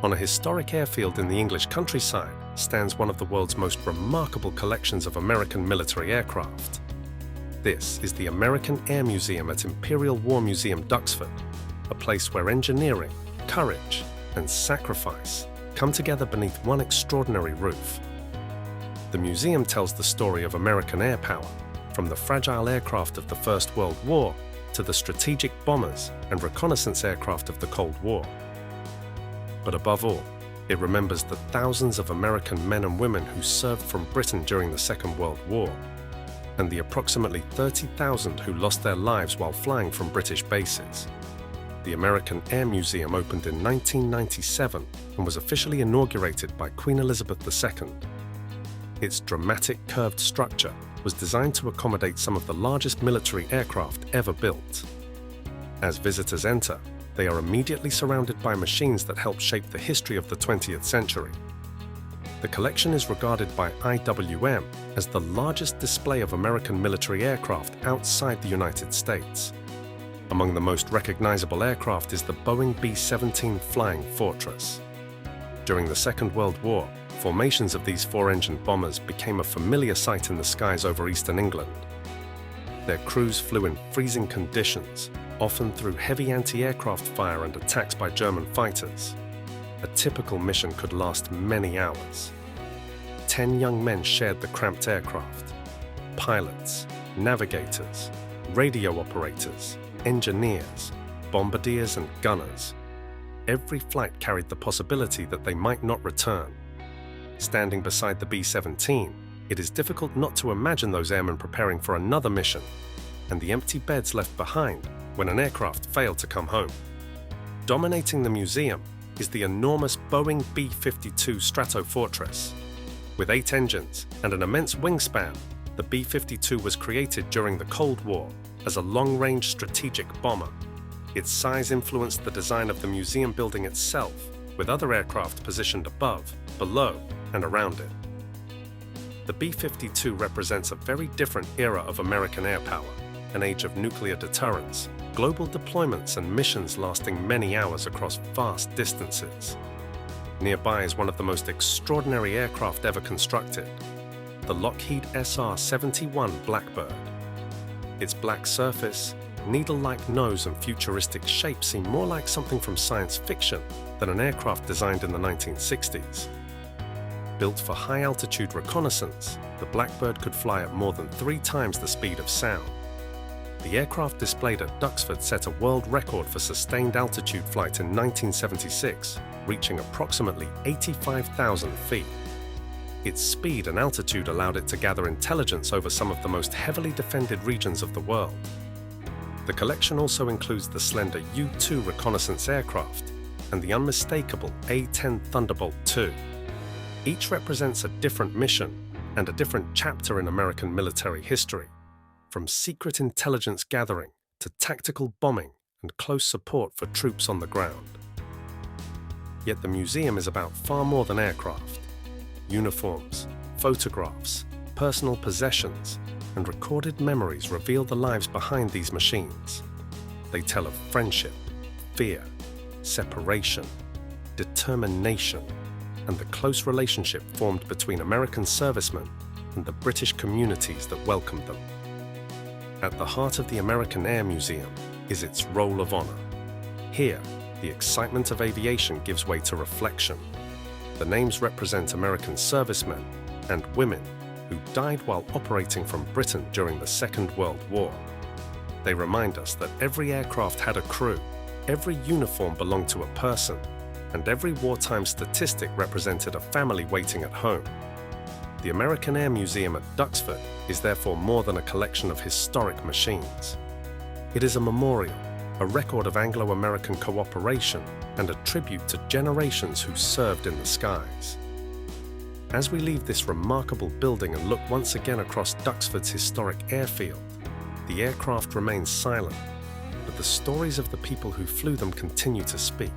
On a historic airfield in the English countryside stands one of the world's most remarkable collections of American military aircraft. This is the American Air Museum at Imperial War Museum, Duxford, a place where engineering, courage, and sacrifice come together beneath one extraordinary roof. The museum tells the story of American air power, from the fragile aircraft of the First World War to the strategic bombers and reconnaissance aircraft of the Cold War. But above all, it remembers the thousands of American men and women who served from Britain during the Second World War, and the approximately 30,000 who lost their lives while flying from British bases. The American Air Museum opened in 1997 and was officially inaugurated by Queen Elizabeth II. Its dramatic curved structure was designed to accommodate some of the largest military aircraft ever built. As visitors enter, they are immediately surrounded by machines that help shape the history of the 20th century. The collection is regarded by IWM as the largest display of American military aircraft outside the United States. Among the most recognizable aircraft is the Boeing B-17 Flying Fortress. During the Second World War, formations of these four-engined bombers became a familiar sight in the skies over eastern England. Their crews flew in freezing conditions, often through heavy anti-aircraft fire and attacks by German fighters. A typical mission could last many hours. 10 young men shared the cramped aircraft. Pilots, navigators, radio operators, engineers, bombardiers and gunners. Every flight carried the possibility that they might not return. Standing beside the B-17, it is difficult not to imagine those airmen preparing for another mission and the empty beds left behind when an aircraft failed to come home. Dominating the museum is the enormous Boeing B-52 Stratofortress. With 8 engines and an immense wingspan, the B-52 was created during the Cold War as a long-range strategic bomber. Its size influenced the design of the museum building itself, with other aircraft positioned above, below, and around it. The B-52 represents a very different era of American air power, an age of nuclear deterrence, global deployments and missions lasting many hours across vast distances. Nearby is one of the most extraordinary aircraft ever constructed, the Lockheed SR-71 Blackbird. Its black surface, needle-like nose and futuristic shape seem more like something from science fiction than an aircraft designed in the 1960s. Built for high-altitude reconnaissance, the Blackbird could fly at more than 3 times the speed of sound. The aircraft displayed at Duxford set a world record for sustained altitude flight in 1976, reaching approximately 85,000 feet. Its speed and altitude allowed it to gather intelligence over some of the most heavily defended regions of the world. The collection also includes the slender U-2 reconnaissance aircraft and the unmistakable A-10 Thunderbolt II. Each represents a different mission and a different chapter in American military history, from secret intelligence gathering to tactical bombing and close support for troops on the ground. Yet the museum is about far more than aircraft. Uniforms, photographs, personal possessions, and recorded memories reveal the lives behind these machines. They tell of friendship, fear, separation, determination, and the close relationship formed between American servicemen and the British communities that welcomed them. At the heart of the American Air Museum is its roll of honor. Here, the excitement of aviation gives way to reflection. The names represent American servicemen and women who died while operating from Britain during the Second World War. They remind us that every aircraft had a crew, every uniform belonged to a person, and every wartime statistic represented a family waiting at home. The American Air Museum at Duxford is therefore more than a collection of historic machines. It is a memorial, a record of Anglo-American cooperation, and a tribute to generations who served in the skies. As we leave this remarkable building and look once again across Duxford's historic airfield, the aircraft remains silent, but the stories of the people who flew them continue to speak.